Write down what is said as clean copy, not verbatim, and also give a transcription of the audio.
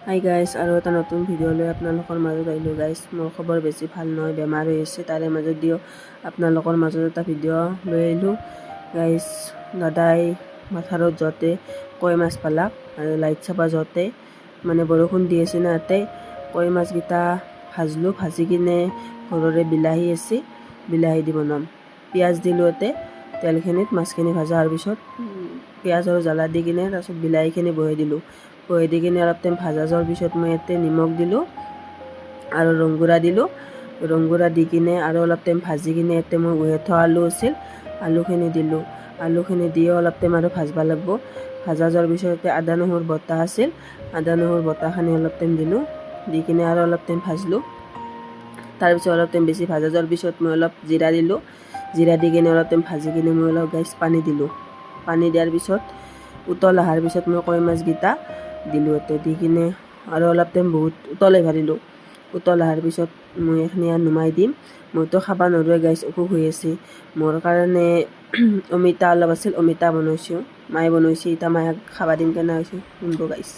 Hi guys, আৰু এটা নতুন ভিডিঅ' লৈ আপোনালোকৰ মাজত আহিলোঁ গাইজ। মোৰ খবৰ বেছি ভাল নহয়, বেমাৰ হৈ আছে। তাৰে মাজত দিও আপোনালোকৰ মাজত এটা ভিডিঅ' লৈ আহিলোঁ গাইজ। দাদাই পথাৰত যাওঁতে কৈ মাছ পালাক আৰু লাইট চাবা যাওঁতে মানে বৰষুণ দি আছে না, ইয়াতে কৈ মাছকেইটা ভাজলোঁ। ভাজি কিনে ঘৰৰে বিলাহী আছে, বিলাহী দি বনাম। পিঁয়াজ দিলোঁ ইয়াতে তেলখিনিত, মাছখিনি ভাজা হোৱাৰ পিছত পিঁয়াজ আৰু জ্বালা দি কিনে তাৰপিছত বিলাহীখিনি বহাই দিলোঁ। বহাই দি কিনে অলপ টাইম ভাজা যোৱাৰ পিছত মই ইয়াতে নিমখ দিলোঁ আৰু ৰংগুড়া দিলোঁ। ৰংগুড়া দি কিনে আৰু অলপ টাইম ভাজি কিনে ইয়াতে মই উহাই থোৱা আলু আছিল, আলুখিনি দিলোঁ। আলুখিনি দিও অলপ টাইম আৰু ভাজবা লাগিব। ভাজা যোৱাৰ পিছত আদা নহৰু বটা আছিল, আদা নহৰু বটাখিনি অলপ টাইম দিলোঁ। দি কিনে আৰু অলপ টাইম ভাজলোঁ। তাৰপিছত অলপ টাইম বেছি ভাজা যোৱাৰ পিছত মই অলপ জিৰা দিলোঁ। জিৰা দি কিনে অলপ টাইম ভাজি কিনে মই অলপ গাইছ পানী দিলোঁ। পানী দিয়াৰ পিছত উতল অহাৰ পিছত মই কৈ মাছকেইটা দিলোঁ ইয়াতে। দি কিনে আৰু অলপ টাইম বহুত উতল আহিব দিলোঁ। উতল অহাৰ পিছত মই এইখিনি আৰু নমাই দিম। মইতো খাব নোৱাৰোঁ গাইছ, অসুখ হৈ আছে। মোৰ কাৰণে অমিতা অলপ আছিল, অমিতা বনাইছোঁ, মায়ে বনাইছে। এতিয়া মায়ে খাব দিম কেনে হৈছে শুনব গাইছ।